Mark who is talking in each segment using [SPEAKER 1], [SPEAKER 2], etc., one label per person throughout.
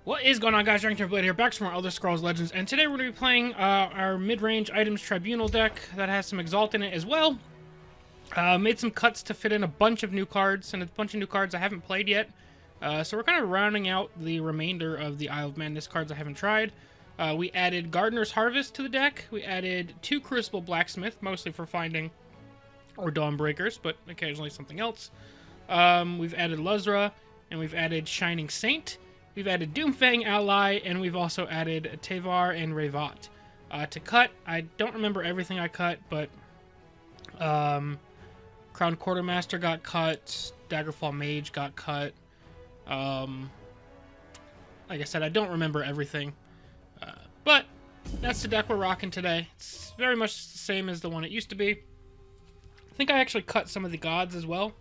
[SPEAKER 1] What is going on, guys? DragonTamerBlayde here, back to more Elder Scrolls Legends, and today we're going to be playing our Midrange Items Tribunal deck that has some Exalt in it as well. Made some cuts to fit in a bunch of new cards, and a bunch of new cards I haven't played yet. So we're kind of rounding out the remainder of the Isle of Madness cards I haven't tried. We added Gardener's Harvest to the deck. We added 2 Crucible Blacksmith, mostly for finding or Dawnbreakers, but occasionally something else. We've added Luzra, and we've added Shining Saint. We've added Doomfang Ally, and we've also added Tevar and Revat. To cut, I don't remember everything I cut, but Crown Quartermaster got cut, Daggerfall Mage got cut. Like I said, I don't remember everything. But that's the deck we're rocking today. It's very much the same as the one it used to be. I think I actually cut some of the gods as well.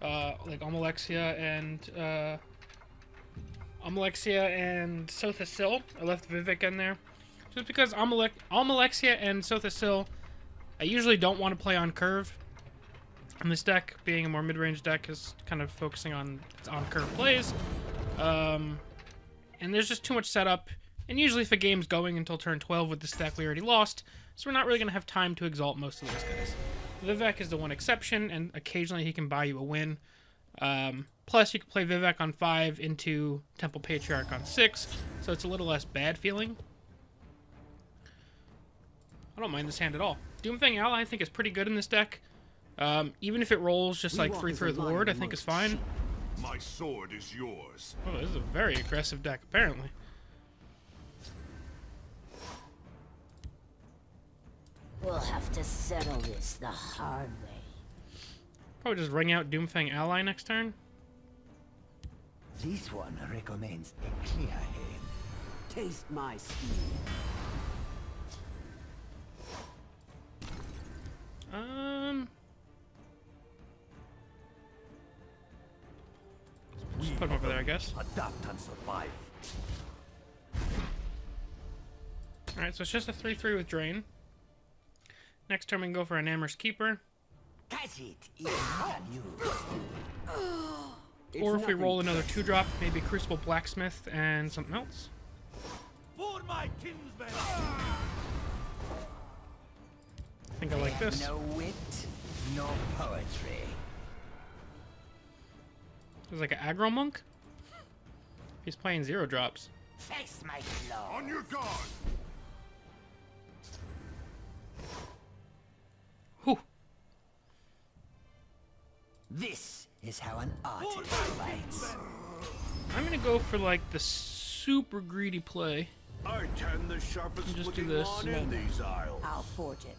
[SPEAKER 1] Like Almalexia and Sotha-Sil. I left Vivek in there. Just because Almalexia and Sotha-Sil, I usually don't want to play on curve. And this deck, being a more mid-range deck, is kind of focusing on its on-curve plays. And there's just too much setup. And usually if a game's going until turn 12 with this deck, we already lost. So we're not really going to have time to exalt most of those guys. Vivek is the one exception, and occasionally he can buy you a win. Plus, you can play Vivek on 5 into Temple Patriarch on 6, so it's a little less bad feeling. I don't mind this hand at all. Doomfang Ally I think is pretty good in this deck. Even if it rolls just like 3 through the Lord, I think is fine.
[SPEAKER 2] My sword is yours.
[SPEAKER 1] Oh, this is a very aggressive deck, apparently.
[SPEAKER 3] We'll have to settle this the hard way.
[SPEAKER 1] Probably just ring out Doomfang Ally next turn.
[SPEAKER 4] This one recommends a clear aim.
[SPEAKER 5] Taste my steel.
[SPEAKER 1] Just put him over there, I guess.
[SPEAKER 4] Adapt and survive.
[SPEAKER 1] Alright, so it's just a 3/3 with Drain. Next turn we can go for an Amher's Keeper.
[SPEAKER 4] Catch it if you can use.
[SPEAKER 1] Or if we roll another 2-drop, maybe Crucible Blacksmith and something else.
[SPEAKER 2] For my kinsmen.
[SPEAKER 1] I think I like this.
[SPEAKER 4] No wit, no poetry.
[SPEAKER 1] There's like an aggro monk. He's playing 0-drops.
[SPEAKER 4] Face my claw.
[SPEAKER 2] On your guard.
[SPEAKER 1] Whew.
[SPEAKER 4] This is how an artist fights.
[SPEAKER 1] I'm gonna go for like the super greedy play.
[SPEAKER 2] I tend the sharpest
[SPEAKER 1] Just do
[SPEAKER 2] looking
[SPEAKER 1] this.
[SPEAKER 2] rod in these isles.
[SPEAKER 3] I'll forge it.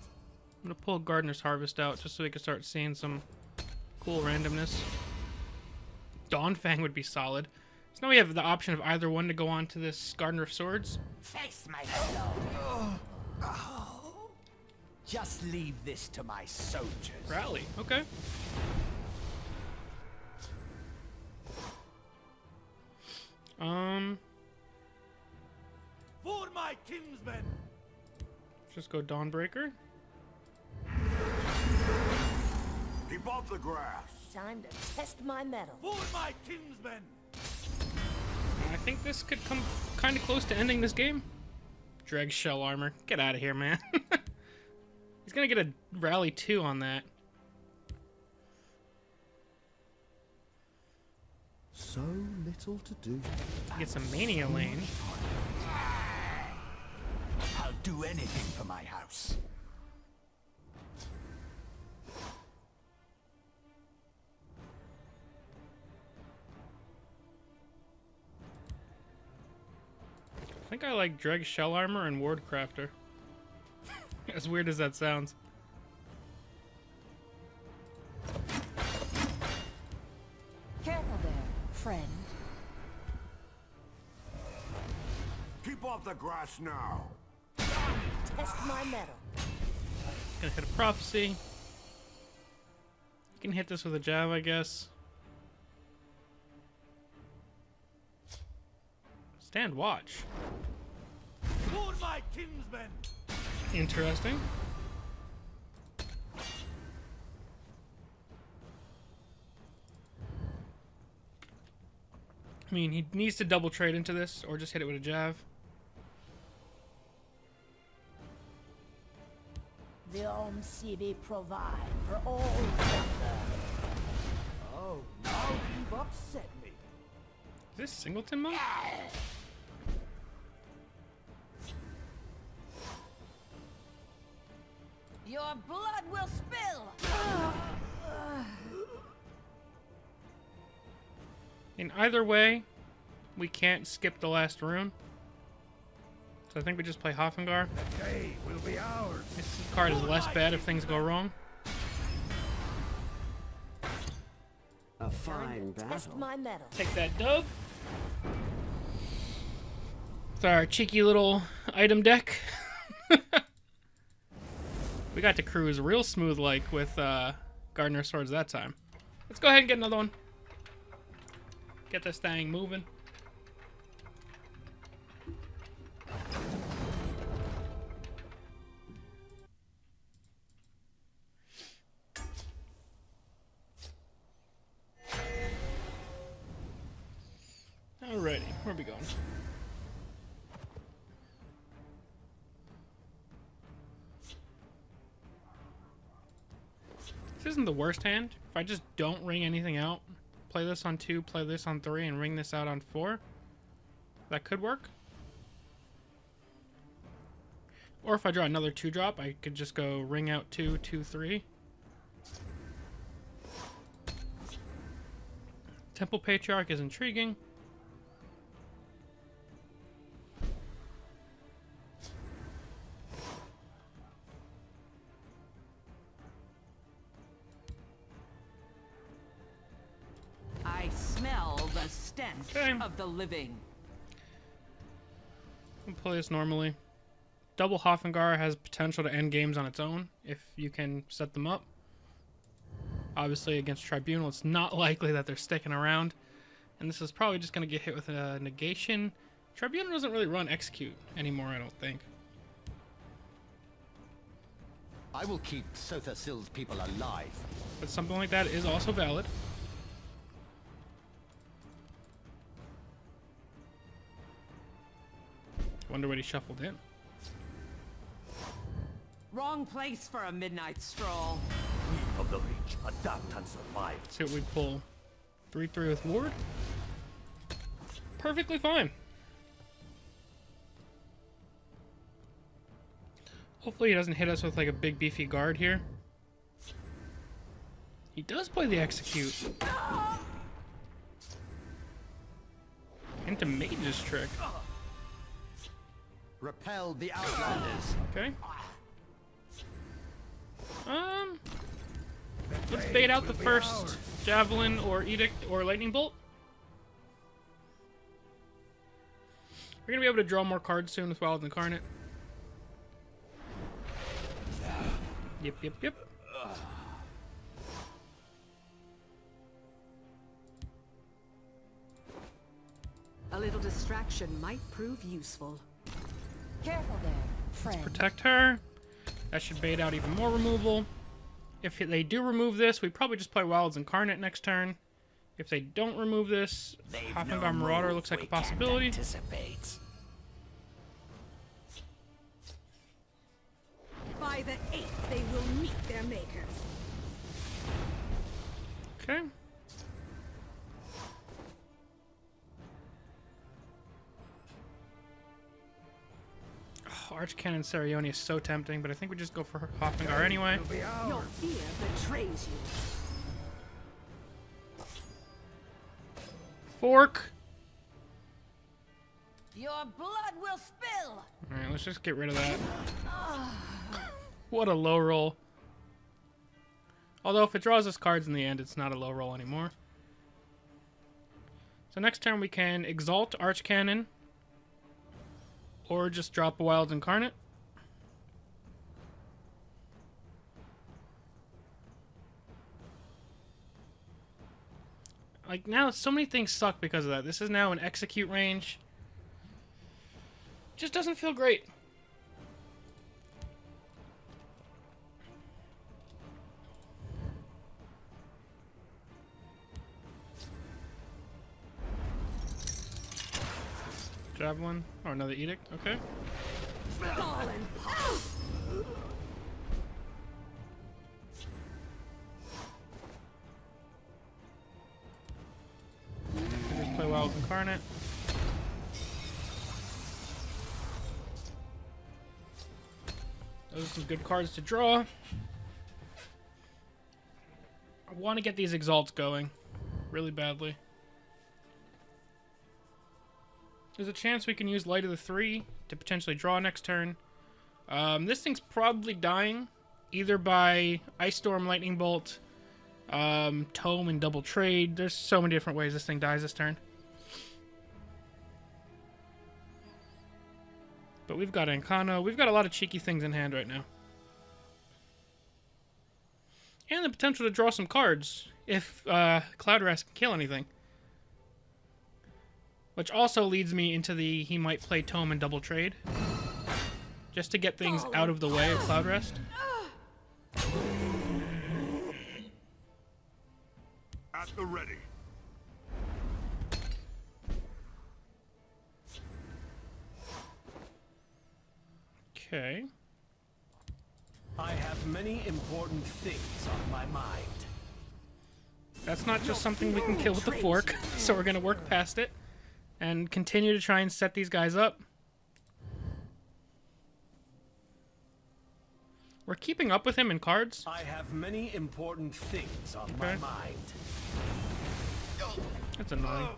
[SPEAKER 1] I'm gonna pull Gardener's Harvest out just so we can start seeing some cool randomness. Dawnfang would be solid. So now we have the option of either one to go on to this Gardener of Swords.
[SPEAKER 4] Face my claw. Just leave this to my soldiers.
[SPEAKER 1] Rally, okay.
[SPEAKER 2] For my kinsmen.
[SPEAKER 1] Just go Dawnbreaker.
[SPEAKER 2] Keep off the grass.
[SPEAKER 3] Time to test my mettle.
[SPEAKER 2] For my kinsmen.
[SPEAKER 1] I think this could come kind of close to ending this game. Dreg Shell Armor. Get out of here, man. He's gonna get a Rally 2 on that.
[SPEAKER 6] So little to do.
[SPEAKER 1] Get some Mania Lane.
[SPEAKER 4] I'll do anything for my house.
[SPEAKER 1] I think I like Dreg Shell Armor and Ward Crafter. As weird as that sounds.
[SPEAKER 3] Careful there, friend.
[SPEAKER 2] Keep off the grass now.
[SPEAKER 3] Test my mettle.
[SPEAKER 1] Gonna hit a Prophecy. You can hit this with a jab, I guess. Stand watch.
[SPEAKER 2] For my kinsmen.
[SPEAKER 1] Interesting. I mean, he needs to double trade into this, or just hit it with a jav.
[SPEAKER 3] The Omsibi provide for all hunger.
[SPEAKER 5] Oh, now you've upset me.
[SPEAKER 1] Is this Singleton monk?
[SPEAKER 3] Your blood will spill!
[SPEAKER 1] In either way, we can't skip the last rune. So I think we just play Hoffengar.
[SPEAKER 2] Day will be ours.
[SPEAKER 1] This card is less bad if things go wrong.
[SPEAKER 5] A fine
[SPEAKER 3] Test
[SPEAKER 5] battle.
[SPEAKER 3] my metal.
[SPEAKER 1] Take that dub. With our cheeky little item deck. We got to cruise real smooth like with Gardener Swords that time. Let's go ahead and get another one. Get this thing moving. Alrighty, where are we going? This isn't the worst hand. If I just don't ring anything out, play this on 2, play this on 3, and ring this out on 4, that could work. Or if I draw another 2-drop, I could just go ring out 2, 2, 3. Temple Patriarch is intriguing.
[SPEAKER 5] I smell the stench
[SPEAKER 1] Okay.
[SPEAKER 5] of the living.
[SPEAKER 1] I'll play this normally. Double Hoffengar has potential to end games on its own if you can set them up. Obviously, against Tribunal, it's not likely that they're sticking around. And this is probably just going to get hit with a negation. Tribunal doesn't really run Execute anymore, I don't think.
[SPEAKER 4] I will keep Sotha Sill's people alive.
[SPEAKER 1] But something like that is also valid. Wonder what he shuffled in.
[SPEAKER 5] Wrong place for a midnight stroll.
[SPEAKER 2] We of the Reach adapt and survive.
[SPEAKER 1] See what we pull. 3/3 with Ward. Perfectly fine. Hopefully he doesn't hit us with like a big beefy guard here. He does play the Execute. Into Mage's Trick.
[SPEAKER 4] Repel the Outlanders.
[SPEAKER 1] Okay. Let's bait out the first Javelin or Edict or Lightning Bolt. We're gonna be able to draw more cards soon with Wild Incarnate. Yep, yep, yep.
[SPEAKER 7] A little distraction might prove useful.
[SPEAKER 3] Careful there, friend.
[SPEAKER 1] Protect her. That should bait out even more removal. If they do remove this, we probably just play Wild's Incarnate next turn. If they don't remove this, Hoffengar Marauder looks like a possibility.
[SPEAKER 7] By the 8th, they will meet their makers.
[SPEAKER 1] Okay. Oh, Archcannon Sarioni is so tempting, but I think we just go for Hoffengar anyway.
[SPEAKER 7] Your fear betrays you.
[SPEAKER 1] Fork.
[SPEAKER 3] Your blood will spill!
[SPEAKER 1] Alright, let's just get rid of that. What a low roll. Although if it draws us cards in the end, it's not a low roll anymore. So next turn we can Exalt Archcannon. Or just drop a Wild Incarnate. Like, now so many things suck because of that. This is now an Execute range. Just doesn't feel great. Javelin. Oh, another edict. Okay. Just play well with Incarnate. Those are some good cards to draw. I want to get these Exalts going really badly. There's a chance we can use Light of the Three to potentially draw next turn. This thing's probably dying either by Ice Storm, Lightning Bolt, Tome, and Double Trade. There's so many different ways this thing dies this turn. But we've got Ancano. We've got a lot of cheeky things in hand right now. And the potential to draw some cards if Cloud Rest can kill anything. Which also leads me into the he might play Tome and Double Trade. Just to get things out of the way of Cloud Rest.
[SPEAKER 2] At the ready.
[SPEAKER 1] Okay.
[SPEAKER 5] I have many important things on my mind.
[SPEAKER 1] That's not just something we can kill with the fork, so we're gonna work past it and continue to try and set these guys up. We're keeping up with him in cards.
[SPEAKER 5] I have many important things on my mind.
[SPEAKER 1] That's annoying.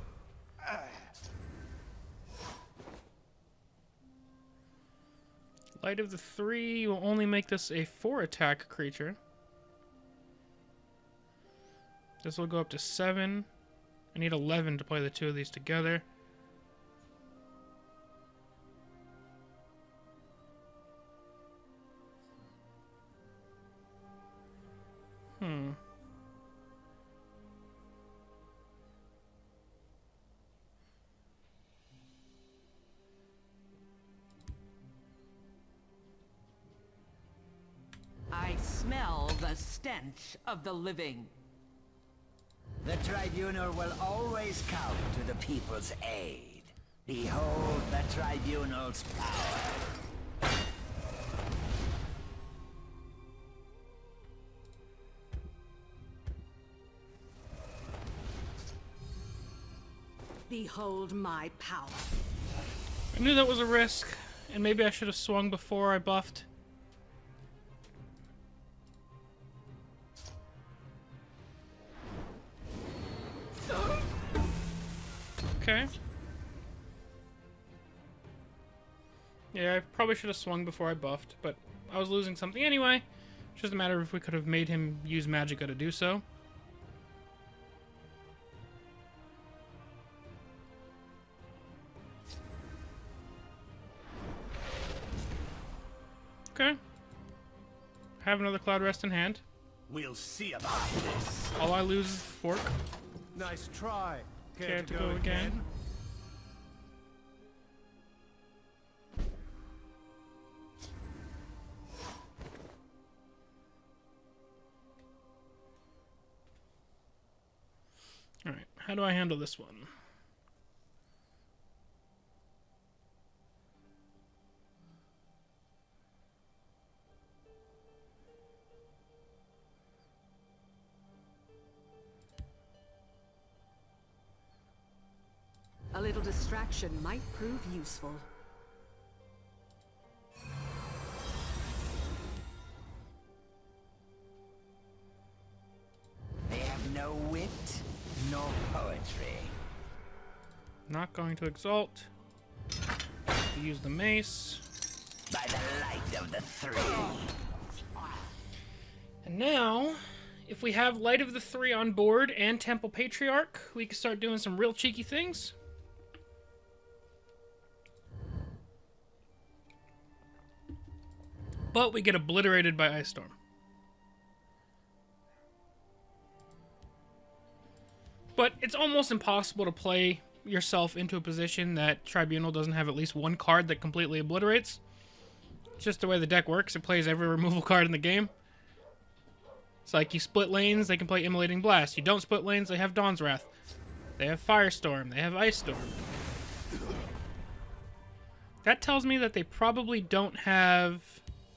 [SPEAKER 1] Light of the Three will only make this a 4-attack creature. This will go up to 7. I need 11 to play the two of these together.
[SPEAKER 7] I smell the stench of the living.
[SPEAKER 4] The Tribunal will always come to the people's aid. Behold the Tribunal's power.
[SPEAKER 7] Behold my power.
[SPEAKER 1] I knew that was a risk, and maybe I should have swung before I buffed. Okay. Yeah, I probably should have swung before I buffed, but I was losing something anyway. It's just a matter of if we could have made him use Magicka to do so. Okay. I have another Cloud Rest in hand.
[SPEAKER 5] We'll see about this.
[SPEAKER 1] All I lose is the fork.
[SPEAKER 5] Nice try.
[SPEAKER 1] Care to go again? Alright, how do I handle this one?
[SPEAKER 7] A little distraction might prove useful.
[SPEAKER 4] They have no wit, nor poetry.
[SPEAKER 1] Not going to Exalt. Use the mace.
[SPEAKER 4] By the light of the three.
[SPEAKER 1] And now, if we have Light of the Three on board and Temple Patriarch, we can start doing some real cheeky things. But we get obliterated by Ice Storm. But it's almost impossible to play yourself into a position that Tribunal doesn't have at least one card that completely obliterates. It's just the way the deck works. It plays every removal card in the game. It's like you split lanes, they can play Immolating Blast. You don't split lanes, they have Dawn's Wrath. They have Firestorm. They have Ice Storm. That tells me that they probably don't have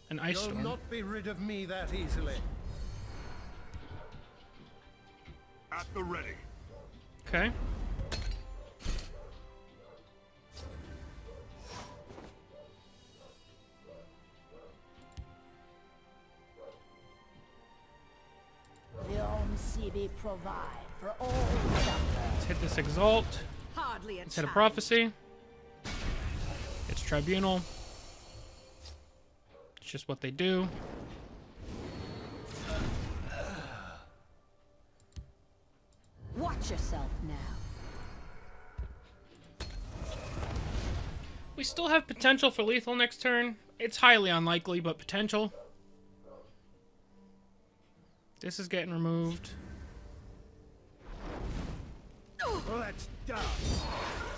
[SPEAKER 1] an ice
[SPEAKER 5] You'll
[SPEAKER 1] storm.
[SPEAKER 5] not be rid of me that easily.
[SPEAKER 2] At the ready.
[SPEAKER 1] Okay.
[SPEAKER 3] The CB provide for all suffering.
[SPEAKER 1] Let's hit this Exalt.
[SPEAKER 7] Hardly a
[SPEAKER 1] Let's hit a
[SPEAKER 7] challenge.
[SPEAKER 1] Prophecy. It's Tribunal. It's just what they do.
[SPEAKER 7] Watch yourself now.
[SPEAKER 1] We still have potential for lethal next turn. It's highly unlikely, but potential. This is getting removed.
[SPEAKER 5] Let's done.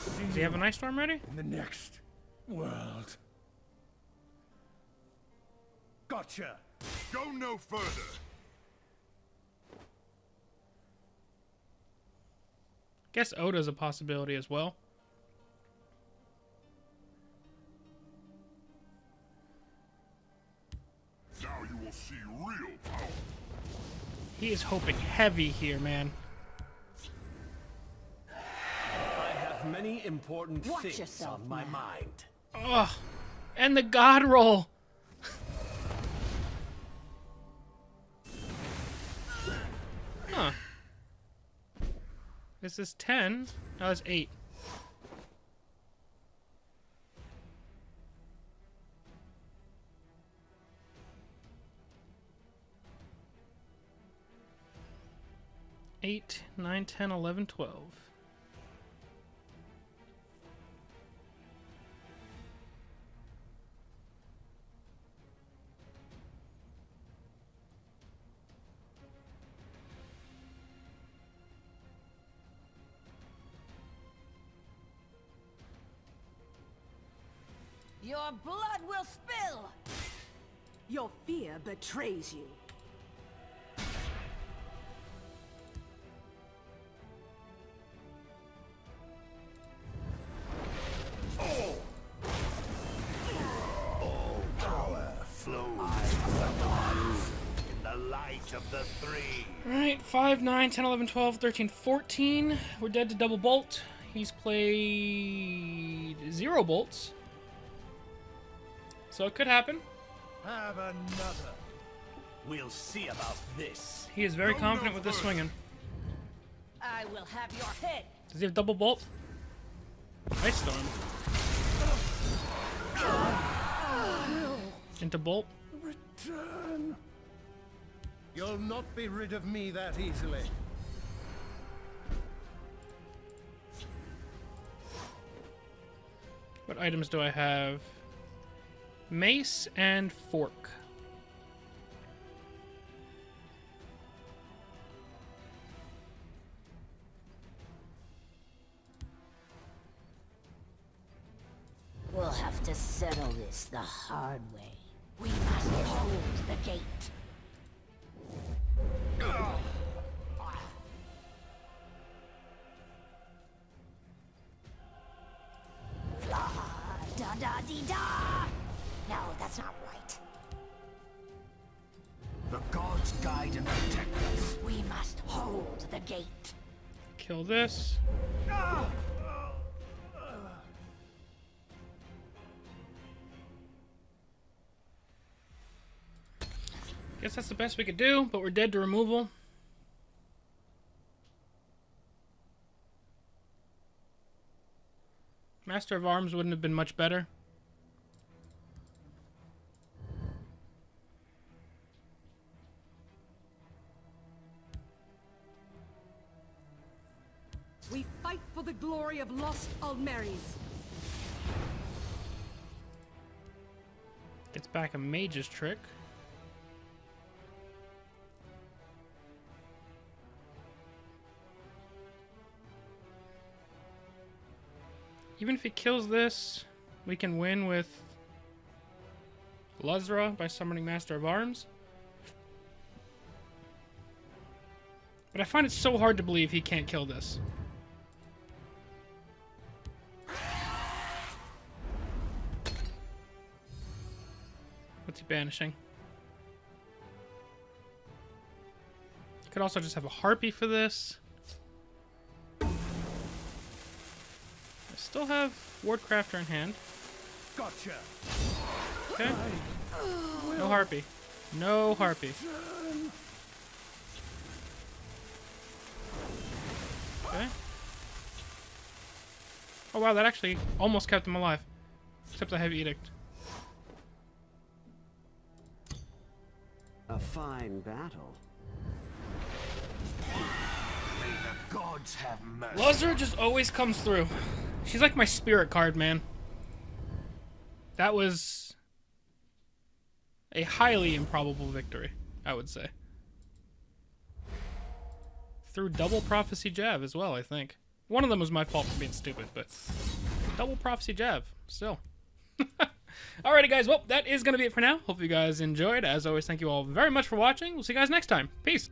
[SPEAKER 1] Does he have an ice storm ready?
[SPEAKER 5] In the next world. Gotcha.
[SPEAKER 2] Go no further.
[SPEAKER 1] Guess Oda's a possibility as well.
[SPEAKER 2] Now you will see real power.
[SPEAKER 1] He is hoping heavy here, man.
[SPEAKER 5] I have many important
[SPEAKER 7] Watch
[SPEAKER 5] things
[SPEAKER 7] yourself
[SPEAKER 5] on my
[SPEAKER 7] now.
[SPEAKER 5] mind.
[SPEAKER 1] Ugh. And the God roll. Huh. This is 10. No, it's 8. Eight, 9, 10, 11, 12.
[SPEAKER 3] Your blood will spill!
[SPEAKER 7] Your fear betrays you.
[SPEAKER 2] Power flows from you in the light of the three.
[SPEAKER 1] Alright, 5, 9, 10, 11, 12, 13, 14. We're dead to double bolt. He's played 0 bolts. So it could happen.
[SPEAKER 5] Have another. We'll see about this.
[SPEAKER 1] He is very confident with this swinging.
[SPEAKER 3] I will have your head!
[SPEAKER 1] Does he have double bolt? Ice Storm. Into bolt.
[SPEAKER 5] Return. You'll not be rid of me that easily.
[SPEAKER 1] What items do I have? Mace and fork.
[SPEAKER 3] We'll have to settle this the hard way. We must hold the gate. La da da dee da! No, that's not right.
[SPEAKER 4] The gods guide and protect us.
[SPEAKER 3] We must hold the gate.
[SPEAKER 1] Kill this. Guess that's the best we could do, but we're dead to removal. Master of Arms wouldn't have been much better.
[SPEAKER 7] We fight for the glory of lost Almeris.
[SPEAKER 1] Gets back a mage's trick. Even if he kills this, we can win with Luzra by summoning Master of Arms. But I find it so hard to believe he can't kill this. What's he banishing? Could also just have a harpy for this. I still have Wardcrafter in hand.
[SPEAKER 5] Gotcha.
[SPEAKER 1] Okay. No harpy. No harpy. Okay. Oh wow, that actually almost kept him alive. Except I have Edict.
[SPEAKER 8] A fine battle.
[SPEAKER 2] May the gods have mercy.
[SPEAKER 1] Lazar just always comes through. She's like my spirit card, man. That was a highly improbable victory, I would say. Through double Prophecy Jab as well, I think. One of them was my fault for being stupid, but double Prophecy Jab, still. Alrighty, guys. Well, that is going to be it for now. Hope you guys enjoyed. As always, thank you all very much for watching. We'll see you guys next time. Peace.